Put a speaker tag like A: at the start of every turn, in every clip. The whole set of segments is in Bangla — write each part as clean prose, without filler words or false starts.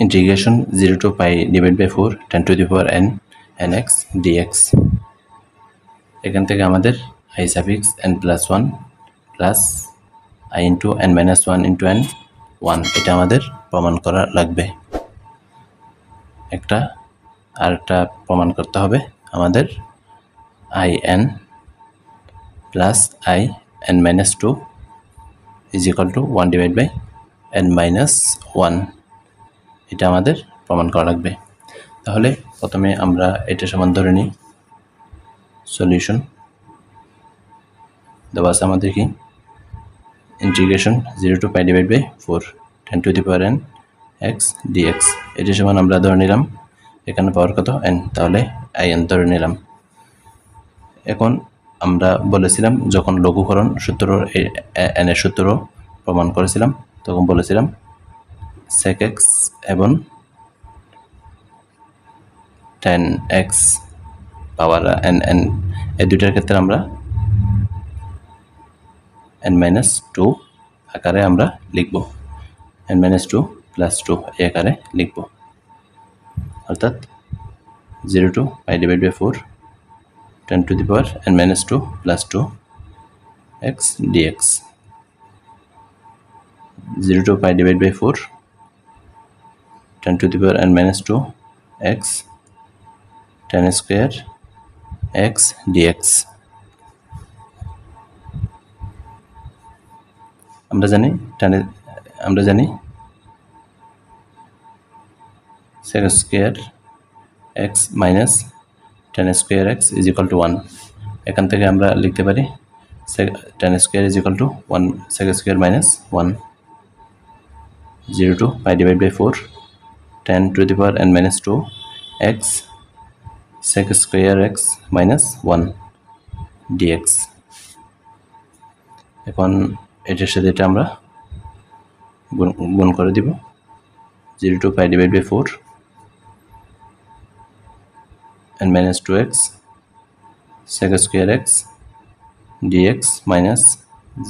A: integration 0 to pi divided by 4 10 to the power n nx dx এখান থেকে আমাদের i suffix n plus 1 plus I into n minus 1 into n 1 এটা আমাদের প্রমাণ করা লাগবে একটা প্রমাণ করতে হবে আমাদের i n plus I n minus 2 is equal to 1 divided by n minus 1 এটা আমাদের প্রমাণ করা লাগবে তাহলে প্রথমে আমরা এটা সমান ধরে নিই সলিউশন দেওয়া আছে আমাদের কি integration 0 to pi divided by 4 10 to the power n x dx এটা সমান আমরা ধরে নিলাম এখানে পাওয়ার কত n তাহলে i n ধরে নিলাম এখন আমরা বলেছিলাম যখন লঘুকরণ সূত্র n এর সূত্র প্রমাণ করেছিলাম তখন বলেছিলাম sec x এবং tan x পাওয়ার n এই দুইটার ক্ষেত্রে আমরা n minus 2 আকারে আমরা লিখব n minus 2 plus 2 এই আকারে লিখব অর্থাৎ 0 to pi divided by 4 10 to the power n minus 2 plus 2 x dx 0 to pi divided by 4 10 to the power n minus 2 x tan square x dx আমরা জানি sec square x minus tan square x is equal to 1 এখান থেকে আমরা লিখতে পারি tan square is equal to 1 sec square minus 1 0 to pi divided by 4 10 to the power n minus 2 x sec square x minus 1 dx এখন এটার সাথে এটা আমরা গুণ করে দিব 0 to pi divided by 4 n minus 2x sec square x dx minus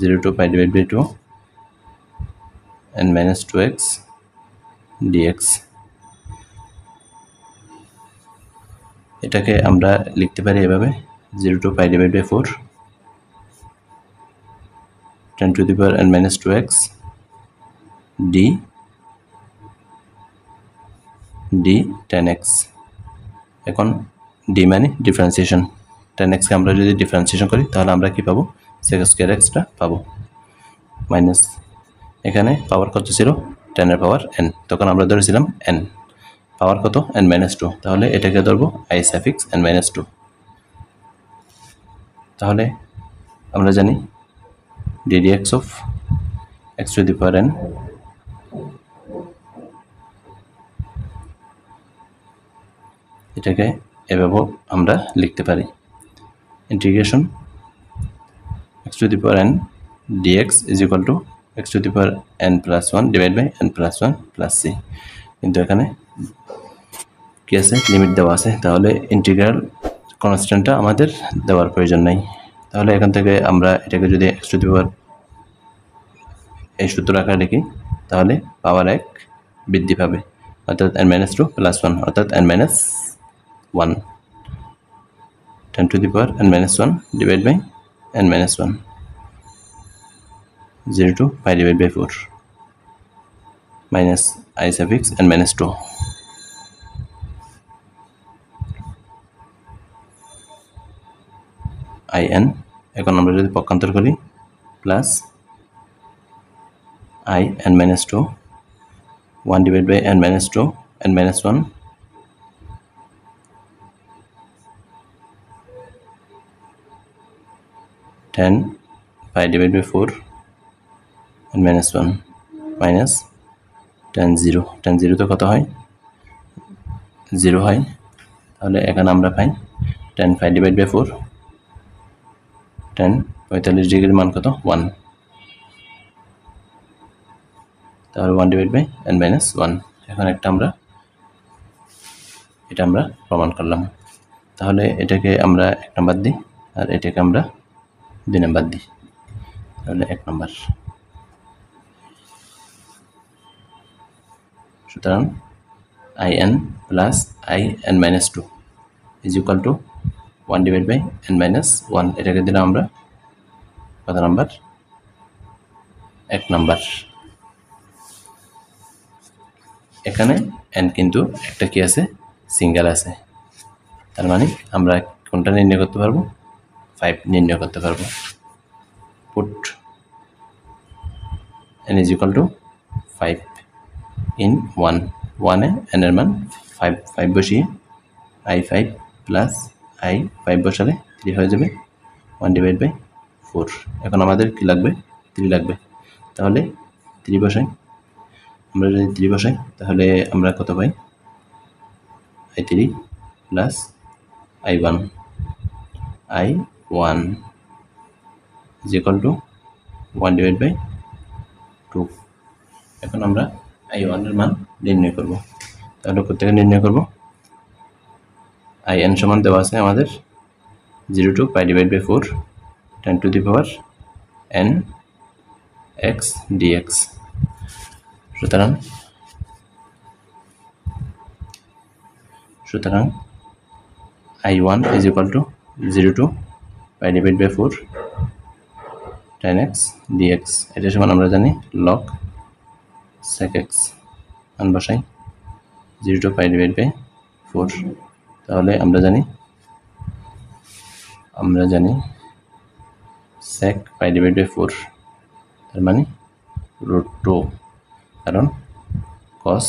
A: 0 to pi divided by 2 n minus 2x dx এটাকে আমরা লিখতে পারি এভাবে 0 to pi divided by 4 10 to the power n minus 2x d tan x এখন d মানে ডিফারেন্সিয়েশন tan x কে আমরা যদি ডিফারেন্সিয়েশন করি তাহলে আমরা কি পাবো sec square x টা পাবো মাইনাস এখানে পাওয়ার কত ছিল tan এর পাওয়ার n তখন আমরা ধরেছিলাম n পাওয়ার কত n minus 2 তাহলে এটাকে ধরবো I suffix n minus 2 তাহলে আমরা জানি ddx of x to the power n এটাকে এভাবে আমরা লিখতে পারি integration x to the power n dx is equal to x to the power n plus 1 divided by n plus 1 plus c কিন্তু এখানে কি আছে লিমিট দেওয়া আছে তাহলে ইন্টিগ্রাল কনস্ট্যান্টটা আমাদের দেওয়ার প্রয়োজন নাই তাহলে এখান থেকে আমরা এটাকে যদি x to the power এই সূত্র আকারে লিখি তাহলে পাওয়ার 1 বৃদ্ধি পাবে অর্থাৎ n minus 2 plus 1 অর্থাৎ n minus 1 10 to the power n minus 1 divided by n minus 1 0 to pi divided by 4 minus I suffix n minus 2 in এখন আমরা যদি পক্ষান্তর করি plus I n minus 2 1 divided by n minus 2 n minus 1 10 pi divided by 4 n minus 1 minus tan 0 তো কত হয় 0 হয় তাহলে এখানে আমরা পাই tan pi divided by 4 tan 45 ডিগ্রির মান কত 1 তাহলে 1 divided by n minus 1 এখন এটা আমরা প্রমাণ করলাম তাহলে এটাকে আমরা 1 নাম্বার দিই আর এটাকে আমরা 2 নাম্বার দিই তাহলে 1 নাম্বার সুতরাং in plus in minus 2 is equal to 1 divided by n minus 1 এটাকে দিলাম আমরা কত নাম্বার 1 নাম্বার এখানে n কিন্তু একটা কি আছে সিঙ্গেল আছে তার মানে আমরা কোনটা নির্ণয় করতে পারবো 5 নির্ণয় করতে পারবো put n is equal to 5 in 1 A n এর মান 5 বসিয়ে i5 plus i5 বসালে 3 হয়ে যাবে 1 divided by 4 এখন আমাদের কি লাগবে 3 লাগবে তাহলে 3 বসাই আমরা যদি 3 বসাই তাহলে আমরা কত পাই i3 plus i1 is equal to 1 divided by 2 এখন আমরা i1 এর মান নির্ণয় করব তাহলে কত থেকে নির্ণয় করব in সমান দেওয়া আছে আমাদের 0 to pi divided by 4 10 to the power n x dx সুতরাং i1 is equal to 0 to pi divided by 4 10x dx এটা সমান আমরা জানি log sec x মান বসাই 0 to pi divided by 4 তাহলে আমরা জানি sec pi divided by 4 তার মানে √2 কারণ cos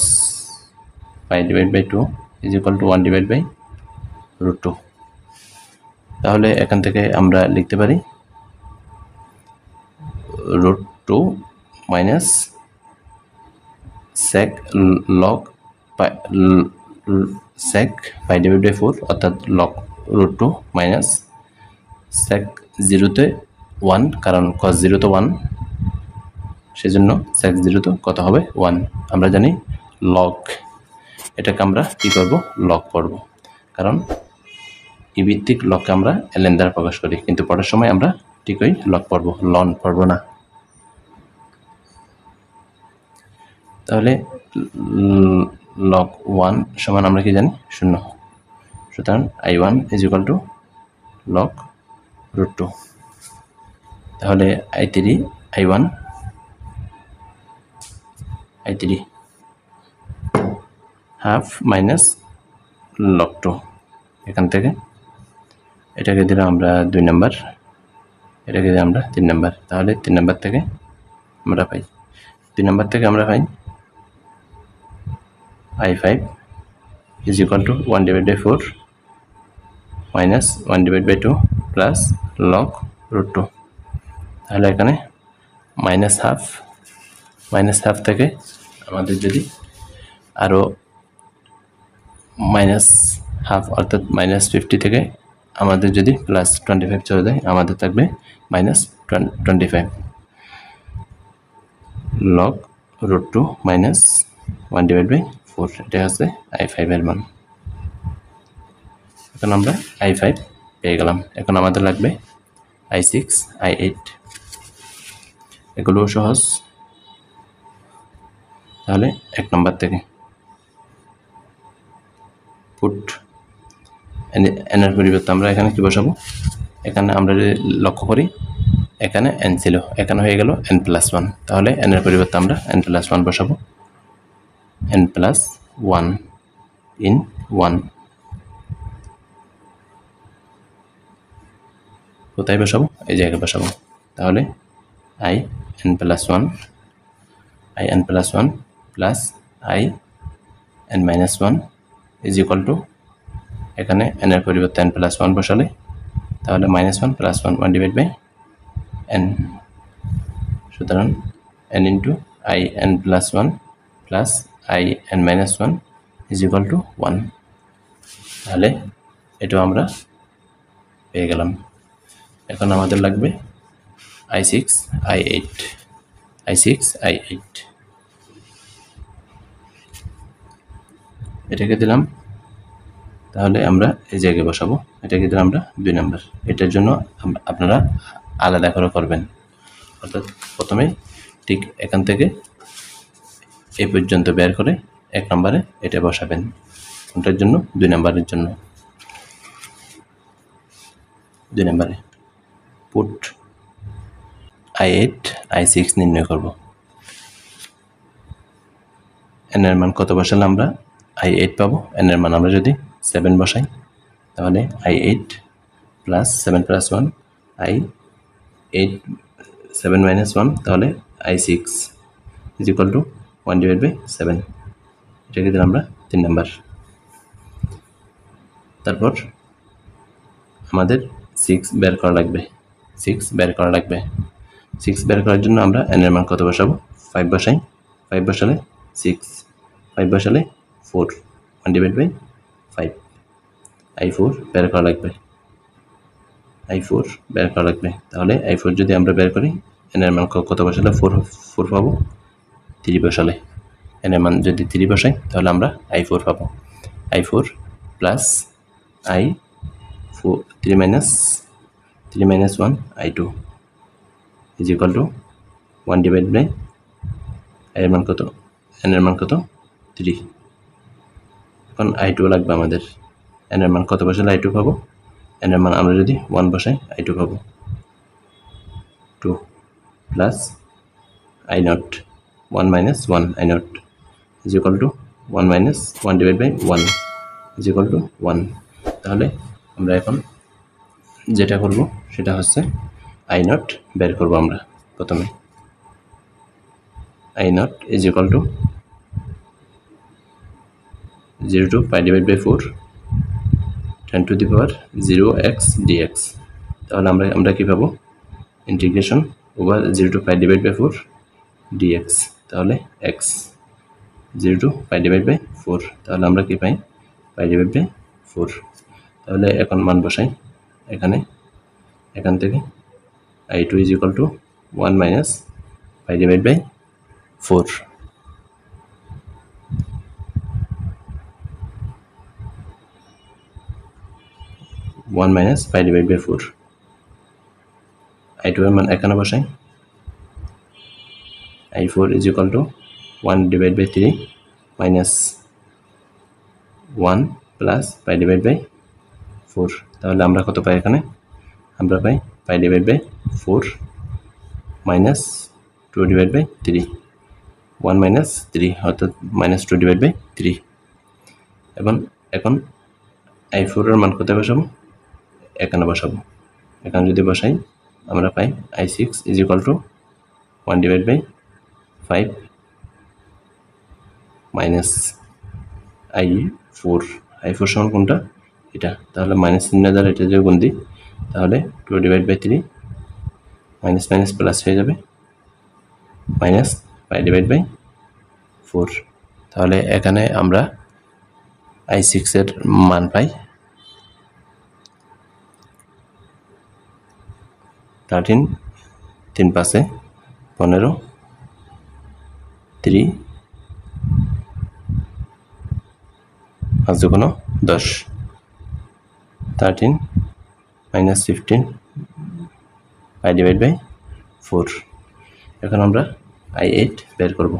A: pi divided by 2 is equal to 1 divided by √2 তাহলে এখান থেকে আমরা লিখতে পারি √2 minus sec log pi divided by 4 অর্থাৎ log √2 minus sec 0 তে 1 কারণ cos 0 তো 1 সেজন্য sec 0 তো কত হবে 1 আমরা জানি log এটাকে আমরা কি করব log পড়ব কারণ ই ভিত্তিক লগকে আমরা ln দ্বারা প্রকাশ করি কিন্তু পড়ার সময় আমরা ঠিকই log পড়ব ln পড়ব না তাহলে log 1 সমান আমরা কি জানি 0 সুতরাং i1 is equal to log √2 তাহলে i3 half minus log 2 এখান থেকে এটাকে দিলাম আমরা 2 নাম্বার এটাকে দিলাম আমরা 3 নাম্বার তাহলে 3 নাম্বার থেকে আমরা পাই 3 নাম্বার থেকে আমরা পাই i5 is equal to 1 divided by 4 minus 1 divided by 2 plus log √2 তাহলে এখানে minus half থেকে আমাদের যদি আরো minus half অর্থাৎ minus 50 থেকে আমাদের যদি plus 25 চলে যায় আমাদের থাকবে minus 25 log √2 minus 1 divided by 4 এটা হচ্ছে i5 এর মান এখন আমরা i5 পেয়ে গেলাম এখন আমাদের লাগবে i6 i8 এগুলো সহজ তাহলে 1 নাম্বার থেকে put n এর পরিবর্তে আমরা এখানে কি বসাবো এখানে আমরা যদি লক্ষ্য করি এখানে n ছিল এখানে হয়ে গেল n+1 তাহলে n এর পরিবর্তে আমরা n+1 বসাবো n+1 in 1 কোথায় বসাবো এই জায়গায় বসাবো তাহলে in+1 plus in-1 is equal to এখানে n এর পরিবর্তে n+1 বসালে তাহলে -1 + 1 divided by n সুতরাং n into in+1 plus in-1 is equal to 1 তাহলে এটা আমরা পেয়ে গেলাম এখন আমাদের লাগবে i6 i8 এটাকে দিলাম তাহলে আমরা এই জায়গায় বসাবো এটাকে দিলাম আমরা 2 নাম্বার এটার জন্য আপনারা আলাদা করে করবেন অর্থাৎ প্রথমে ঠিক এখান থেকে এই পর্যন্ত বের করে 1 নম্বরে এটা বসাবেন, কোনটার জন্য? 2 নম্বরের জন্য। 2 নম্বরে পুট i8 i6 নির্ণয় করব। n এর মান কত বসালে আমরা i8 পাবো? n এর মান আমরা যদি 7 বসাই তাহলে i8 plus 7 plus 1 i8 7 minus 1 তাহলে i6 is equal to 1 divide by 7। এটাকে দিলাম আমরা 3 নাম্বার। তারপর আমাদের 6 বের করা লাগবে। 6 বের করার জন্য আমরা n এর মান কত বসাবো? 5 বসাই। 5 বসালে 6, 5 বসালে 4, 1 ডিভাইড বাই 5। i4 বের করা লাগবে। তাহলে i4 যদি আমরা বের করি n এর মান কত বসালে 4 পাবো? 3 বসালে। n এর মান যদি 3 বসাই তাহলে আমরা i4 পাবো। i4 plus i4 3 minus 1 i2 is equal to 1 divide by n এর মান কত? 3। এখন i2 লাগবে আমাদের। n এর মান কত বসালে i2 পাবো? n এর মান আমরা যদি 1 বসাই i2 পাবো 2 plus i0 1 minus 1 i0 is equal to 1 minus 1 divide by 1 is equal to 1। তাহলে আমরা এখন যেটা করব সেটা হচ্ছে i0 বের করব আমরা প্রথমে। i0 is equal two 0 to pi divided by 4 10 to the power 0x dx। তাহলে আমরা কি পাবো? Integration over 0 to pi divided by 4 dx। তাহলে x 0 to pi divided by 4, তাহলে আমরা কি পাই? pi divided by 4। তাহলে এখন মান বসাই এখান থেকে i2 is equal to 1 minus pi divided by 4। 1 minus pi divided by 4। i2 এর মান এখানে বসাই। i4 is equal to 1 divided by 3 minus 1 plus pi divided by 4। তাহলে আমরা কত পাই এখানে? আমরা পাই pi divided by 4 minus 2 divided by 3, 1 minus 3 অর্থাৎ minus 2 divided by 3। এখন i4 এর মান কোথায় বসাবো? এখানে বসাবো। এখানে যদি বসাই আমরা পাই i6 is equal to 1 divided by 5 minus i4 সমান কোনটা? এটা। তাহলে মাইনাস চিহ্ন দ্বারা এটা যদি গুণ দিই তাহলে 2 divided by 3 minus minus plus হয়ে যাবে মাইনাস pi divided by 4। তাহলে এখানে আমরা i6 এর মান পাই 13, 3 5 15, 3 5 2 10, 13 minus 15 pi divided by 4। এখন আমরা i8 বের করব।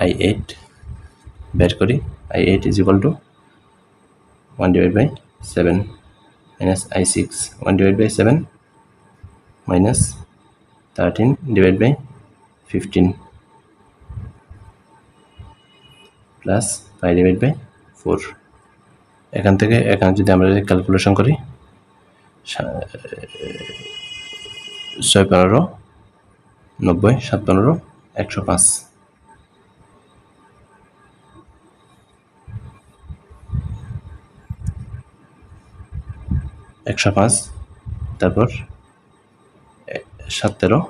A: i8 বের করি। i8 is equal to 1 divided by 7 minus i6 1 divided by 7 minus 13 divided by 15 plus pi divided by 4। এখান থেকে এখানে যদি আমরা ক্যালকুলেশন করি 6 15 90 7 15 105 105। তারপর 17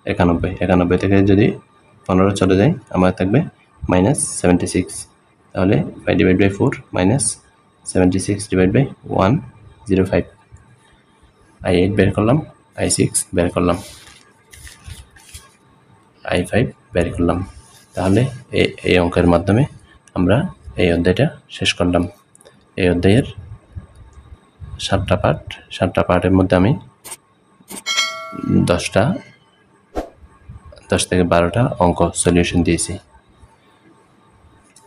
A: 91 থেকে যদি 15 চলে যায় আমাদের থাকবে মাইনাস 76। তাহলে 5 divide by 4 minus 76 divide by 105। i8 বের করলাম, i6 বের করলাম, i5 বের করলাম। তাহলে এই অঙ্কের মাধ্যমে আমরা এই অধ্যায়টা শেষ করলাম। এই অধ্যায়ের 7টা পার্টের মধ্যে আমি 10 থেকে 12টা অঙ্ক সলিউশন দিয়েছি।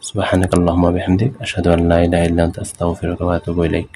A: সুবহানাকাল্লাহুম্মা বিহামদিক আশহাদু আল্লা ইলাহা ইল্লা আনতা আস্তাগফিরুকা ওয়া আতুবু ইলাইক।